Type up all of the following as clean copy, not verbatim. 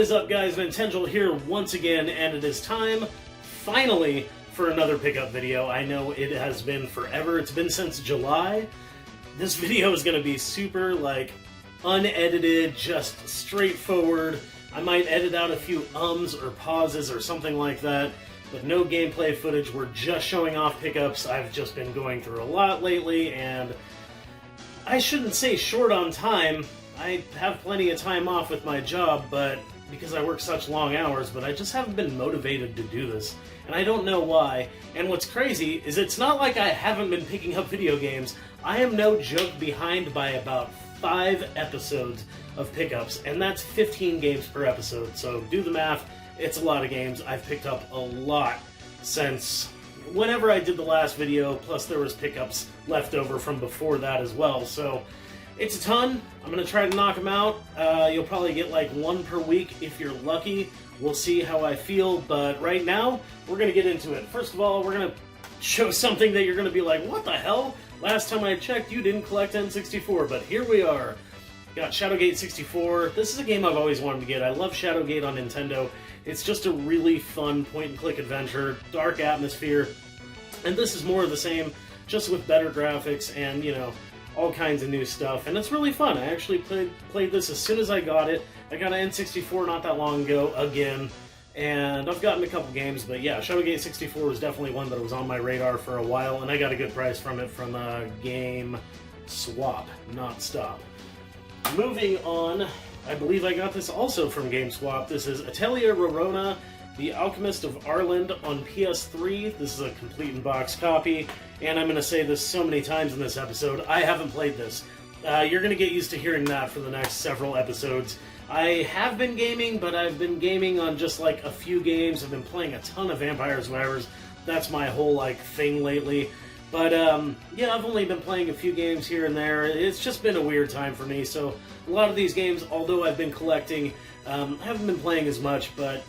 is up, guys? Nintenjoel here once again, and it is time, finally, for another pickup video. I know it has been forever. It's been since July. This video is going to be super, unedited, just straightforward. I might edit out a few ums or pauses or something like that, but no gameplay footage. We're just showing off pickups. I've just been going through a lot lately, and I shouldn't say short on time. I have plenty of time off with my job, but because I work such long hours, but I just haven't been motivated to do this, and I don't know why. And what's crazy is it's not like I haven't been picking up video games. I am no joke behind by about 5 episodes of pickups, and that's 15 games per episode, so do the math. It's a lot of games. I've picked up a lot since whenever I did the last video, plus there was pickups left over from before that as well, so it's a ton. I'm going to try to knock them out. You'll probably get like one per week if you're lucky. We'll see how I feel, but right now, we're going to get into it. First of all, we're going to show something that you're going to be like, what the hell? Last time I checked, you didn't collect N64, but here we are. Got Shadowgate 64. This is a game I've always wanted to get. I love Shadowgate on Nintendo. It's just a really fun point-and-click adventure, dark atmosphere, and this is more of the same, just with better graphics and, all kinds of new stuff, and it's really fun. I actually played this as soon as I got it. I got an N64 not that long ago, again, and I've gotten a couple games, but yeah, Shadowgate 64 was definitely one that was on my radar for a while, and I got a good price from it from Game Swap, not Stop. Moving on, I believe I got this also from GameSwap. This is Atelier Rorona, The Alchemist of Arland on PS3. This is a complete in-box copy, and I'm going to say this so many times in this episode, I haven't played this. You're going to get used to hearing that for the next several episodes. I have been gaming, but I've been gaming on just a few games. I've been playing a ton of Vampire Survivors. That's my whole thing lately. But yeah, I've only been playing a few games here and there. It's just been a weird time for me, so a lot of these games, although I've been collecting, I haven't been playing as much, but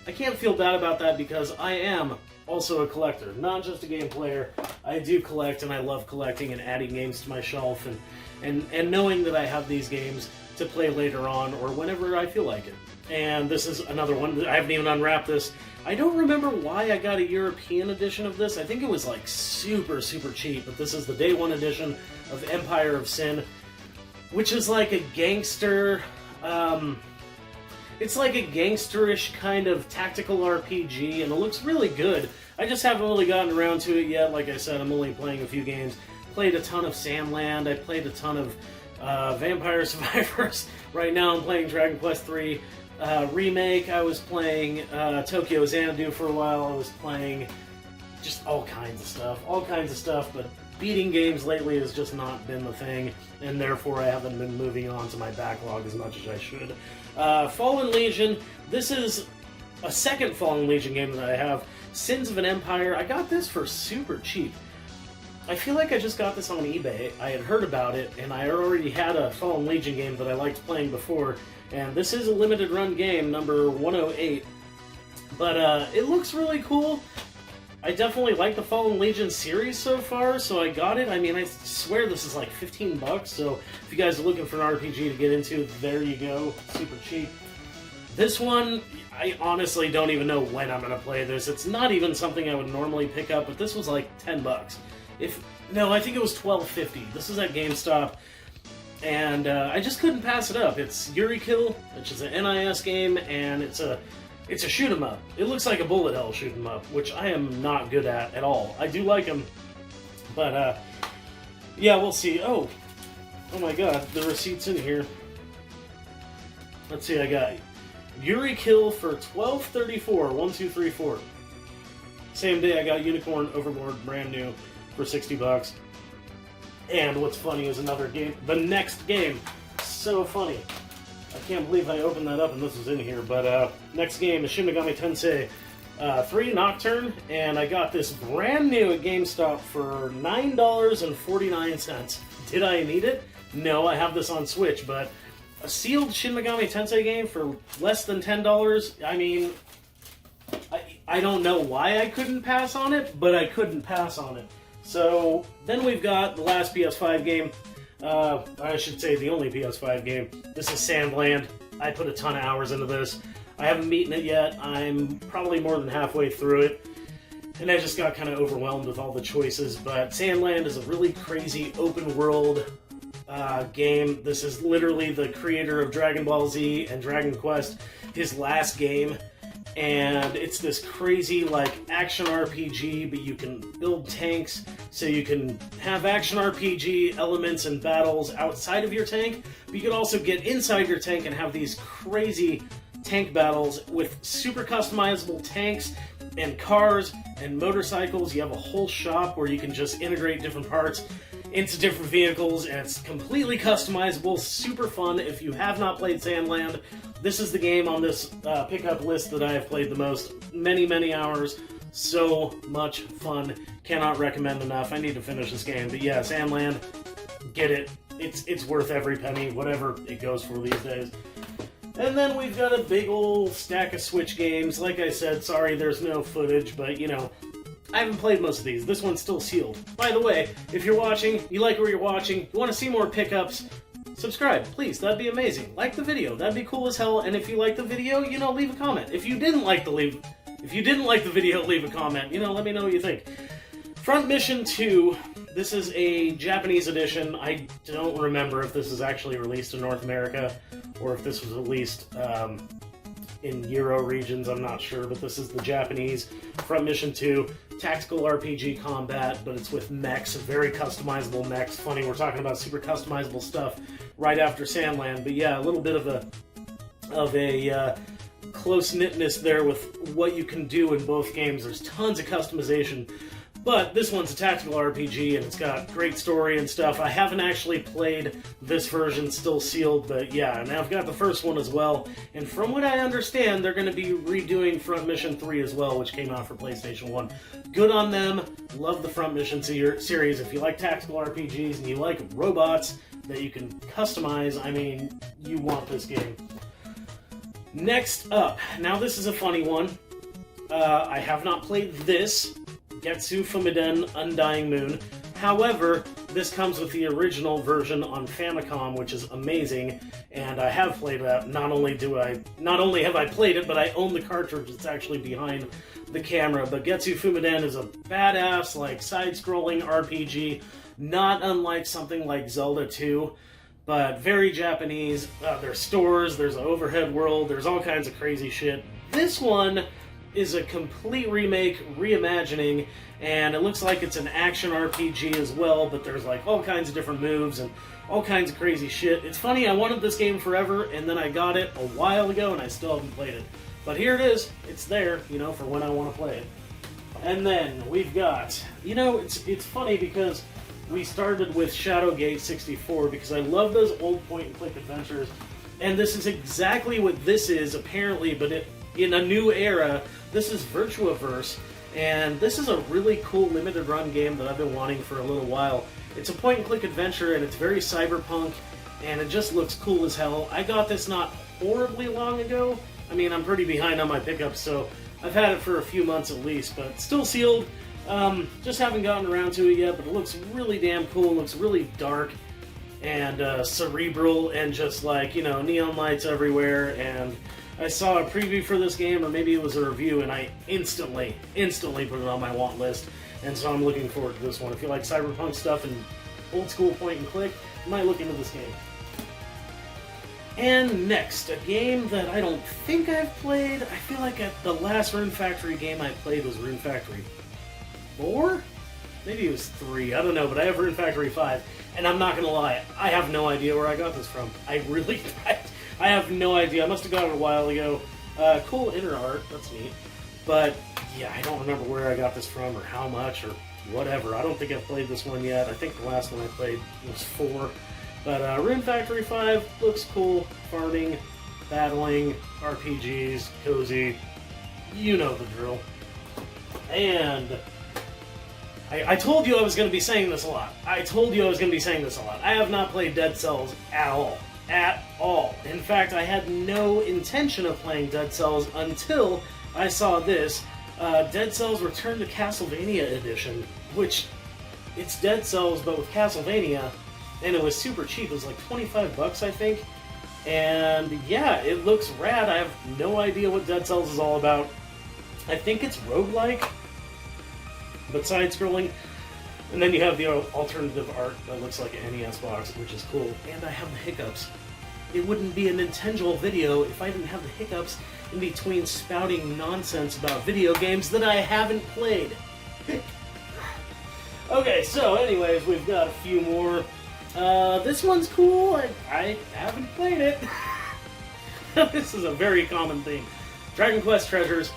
I can't feel bad about that because I am also a collector, not just a game player. I do collect, and I love collecting and adding games to my shelf, and knowing that I have these games to play later on or whenever I feel like it. And this is another one. I haven't even unwrapped this. I don't remember why I got a European edition of this. I think it was super, super cheap, but this is the day one edition of Empire of Sin, which is like a gangster... It's like a gangsterish kind of tactical RPG, and it looks really good. I just haven't really gotten around to it yet. Like I said, I'm only playing a few games. Played a ton of Sandland. I played a ton of Vampire Survivors. Right now I'm playing Dragon Quest III Remake. I was playing Tokyo Xanadu for a while. I was playing just all kinds of stuff. But beating games lately has just not been the thing, and therefore I haven't been moving on to my backlog as much as I should. Fallen Legion, this is a second Fallen Legion game that I have. Sins of an Empire, I got this for super cheap. I feel like I just got this on eBay. I had heard about it, and I already had a Fallen Legion game that I liked playing before, and this is a limited run game, number 108. But it looks really cool. I definitely like the Fallen Legion series so far, so I got it. I mean, I swear this is like 15 bucks, so if you guys are looking for an RPG to get into, there you go. Super cheap. This one, I honestly don't even know when I'm going to play this. It's not even something I would normally pick up, but this was like 10 bucks. No, I think it was $12.50. This is at GameStop, and I just couldn't pass it up. It's Yuri Kill, which is an NIS game, and it's a shoot 'em up. It looks like a bullet hell shoot 'em up, which I am not good at all. I do like them, but yeah, we'll see. Oh my god, the receipt's in here. Let's see, I got Yuri Kill for $12.34, 1, 2, 3, 4. Same day I got Unicorn Overlord brand new for 60 bucks. And what's funny is another game, the next game, so funny. I can't believe I opened that up and this was in here, but next game is Shin Megami Tensei 3 Nocturne, and I got this brand new at GameStop for $9.49. Did I need it? No, I have this on Switch, but a sealed Shin Megami Tensei game for less than $10, I mean, I don't know why I couldn't pass on it, but I couldn't pass on it. So, then we've got the last PS5 game, I should say the only PS5 game. This is Sandland. I put a ton of hours into this. I haven't beaten it yet. I'm probably more than halfway through it. And I just got kind of overwhelmed with all the choices. But Sandland is a really crazy open world game. This is literally the creator of Dragon Ball Z and Dragon Quest, his last game. And it's this crazy, like, action RPG, but you can build tanks, so you can have action RPG elements and battles outside of your tank, but you can also get inside your tank and have these crazy tank battles with super customizable tanks and cars and motorcycles. You have a whole shop where you can just integrate different parts into different vehicles, and it's completely customizable, super fun. If you have not played Sandland, this is the game on this pickup list that I have played the most. Many, many hours. So much fun. Cannot recommend enough. I need to finish this game. But yeah, Sandland, get it. It's worth every penny, whatever it goes for these days. And then we've got a big old stack of Switch games. Like I said, sorry there's no footage, but you know, I haven't played most of these. This one's still sealed. By the way, if you're watching, you like what you're watching, you want to see more pickups, subscribe, please. That'd be amazing. Like the video. That'd be cool as hell. And if you like the video, you know, leave a comment. If you didn't like the video, leave a comment. You know, let me know what you think. Front Mission 2. This is a Japanese edition. I don't remember if this is actually released in North America or if this was released in Euro regions. I'm not sure, but this is the Japanese Front Mission 2. Tactical RPG combat, but it's with mechs, very customizable mechs. Funny, we're talking about super customizable stuff right after Sandland, but yeah, a little bit of a close-knitness there with what you can do in both games. There's tons of customization, but this one's a tactical RPG, and it's got great story and stuff. I haven't actually played this version, still sealed, but yeah, and I've got the first one as well. And from what I understand, they're going to be redoing Front Mission 3 as well, which came out for PlayStation 1. Good on them. Love the Front Mission series. If you like tactical RPGs and you like robots that you can customize, I mean, you want this game. Next up, now this is a funny one. I have not played this, Getsu Fumiden Undying Moon. However, this comes with the original version on Famicom, which is amazing, and I have played that. Not only have I played it, but I own the cartridge that's actually behind the camera. But Getsu Fumiden is a badass, like, side-scrolling RPG, not unlike something like Zelda 2, but very Japanese. There's stores, there's an overhead world, there's all kinds of crazy shit. This one is a complete remake, reimagining, and it looks like it's an action RPG as well, but there's like all kinds of different moves and all kinds of crazy shit. It's funny, I wanted this game forever, and then I got it a while ago, and I still haven't played it. But here it is. It's there, you know, for when I want to play it. And then we've got, you know, it's funny because we started with Shadowgate 64 because I love those old point-and-click adventures, and this is exactly what this is, apparently, but in a new era. This is Virtuaverse, and this is a really cool limited run game that I've been wanting for a little while. It's a point-and-click adventure, and it's very cyberpunk, and it just looks cool as hell. I got this not horribly long ago. I mean, I'm pretty behind on my pickups, so I've had it for a few months at least, but still sealed. Just haven't gotten around to it yet, but it looks really damn cool. It looks really dark and cerebral, and just like, you know, neon lights everywhere. And I saw a preview for this game, or maybe it was a review, and I instantly put it on my want list. And so I'm looking forward to this one. If you like cyberpunk stuff and old school point and click, you might look into this game. And next, a game that I don't think I've played. I feel like the last Rune Factory game I played was Rune Factory 4? Maybe it was 3, I don't know, but I have Rune Factory 5, and I'm not gonna lie, I have no idea where I got this from. I have no idea. I must have got it a while ago. Cool inner art, that's neat. But, yeah, I don't remember where I got this from, or how much, or whatever. I don't think I've played this one yet. I think the last one I played was 4. But Rune Factory 5 looks cool. Farming, battling, RPGs, cozy. You know the drill. And I told you I was going to be saying this a lot. I have not played Dead Cells at all. At all. In fact, I had no intention of playing Dead Cells until I saw this. Dead Cells Return to Castlevania Edition, which it's Dead Cells but with Castlevania, and it was super cheap. It was like $25, I think. And yeah, it looks rad. I have no idea what Dead Cells is all about. I think it's roguelike, but side-scrolling. And then you have the alternative art that looks like an NES box, which is cool. And I have the hiccups. It wouldn't be a Nintenjoel video if I didn't have the hiccups in between spouting nonsense about video games that I haven't played. Okay, so anyways, we've got a few more. This one's cool. I haven't played it. This is a very common thing. Dragon Quest Treasures.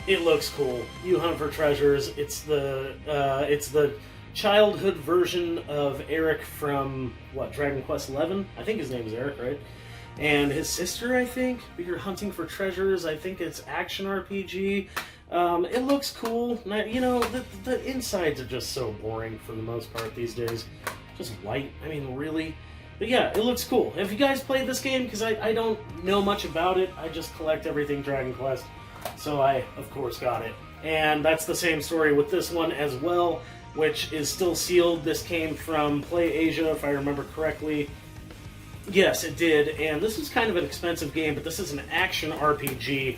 It looks cool. You hunt for treasures. It's the childhood version of Eric from Dragon Quest XI. I think his name is Eric, right? And his sister, I think. But you're hunting for treasures. I think it's action RPG. It looks cool. You know, the insides are just so boring for the most part these days. Just white. I mean, really? But yeah, it looks cool. Have you guys played this game? Because I don't know much about it. I just collect everything Dragon Quest. So I, of course, got it. And that's the same story with this one as well, which is still sealed. This came from Play Asia, if I remember correctly. Yes, it did. And this is kind of an expensive game, but this is an action RPG.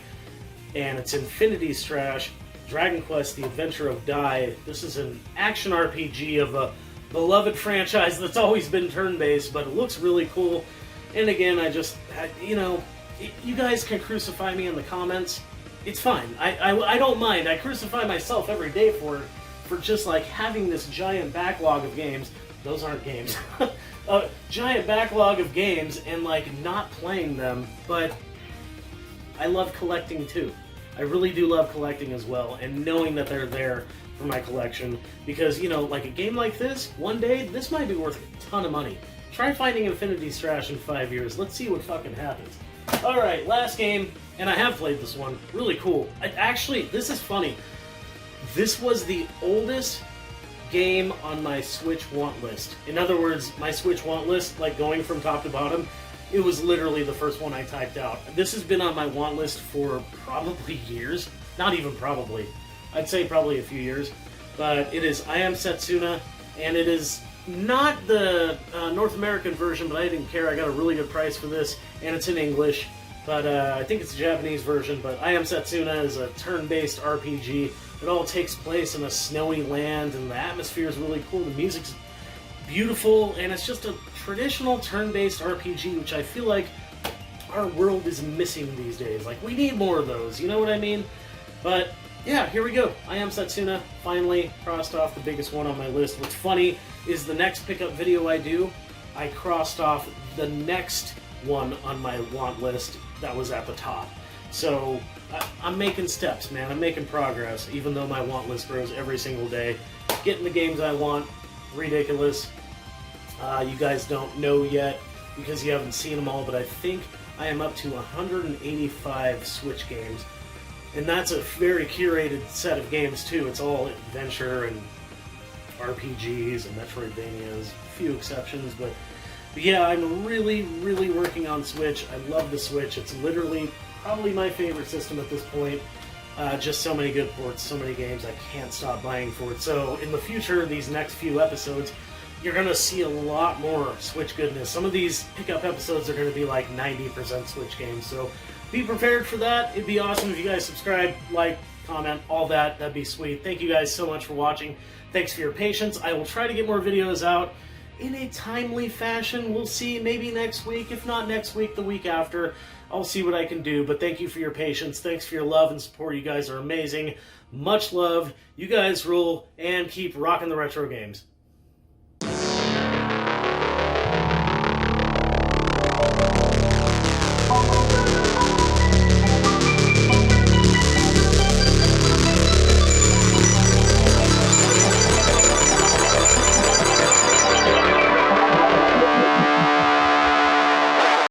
And it's Infinity Strash, Dragon Quest, The Adventure of Dai. This is an action RPG of a beloved franchise that's always been turn-based, but it looks really cool. And again, you know, you guys can crucify me in the comments. It's fine. I don't mind. I crucify myself every day for just, like, having this giant backlog of games. Those aren't games. A giant backlog of games and, like, not playing them. But I love collecting, too. I really do love collecting as well, and knowing that they're there for my collection. Because, you know, like a game like this, one day, this might be worth a ton of money. Try finding Infinity Strash in 5 years. Let's see what fucking happens. Alright, last game, and I have played this one. Really cool. Actually, this is funny. This was the oldest game on my Switch want list. In other words, my Switch want list, like going from top to bottom, it was literally the first one I typed out. This has been on my want list for probably years. Not even probably. I'd say probably a few years. But it is I Am Setsuna, and it is not the North American version, but I didn't care. I got a really good price for this, and it's in English. But I think it's a Japanese version. But I Am Setsuna is a turn-based RPG. It all takes place in a snowy land, and the atmosphere is really cool. The music's beautiful, and it's just a traditional turn-based RPG, which I feel like our world is missing these days. Like, we need more of those, you know what I mean? But yeah, here we go. I Am Setsuna finally crossed off the biggest one on my list. What's funny is the next pickup video I do, I crossed off the next one on my want list that was at the top. So I'm making steps, man. I'm making progress, even though my want list grows every single day. Getting the games I want, ridiculous. You guys don't know yet because you haven't seen them all, but I think I am up to 185 Switch games. And that's a very curated set of games, too. It's all adventure and RPGs and Metroidvanias, a few exceptions. But yeah, I'm really, really working on Switch. I love the Switch. It's literally probably my favorite system at this point. Just so many good ports, so many games, I can't stop buying for it. So in the future, these next few episodes, you're going to see a lot more Switch goodness. Some of these pickup episodes are going to be like 90% Switch games, so be prepared for that. It'd be awesome if you guys subscribe, like, comment, all that. That'd be sweet. Thank you guys so much for watching. Thanks for your patience. I will try to get more videos out in a timely fashion. We'll see, maybe next week. If not next week, the week after. I'll see what I can do, but thank you for your patience. Thanks for your love and support. You guys are amazing. Much love. You guys rule, and keep rocking the retro games.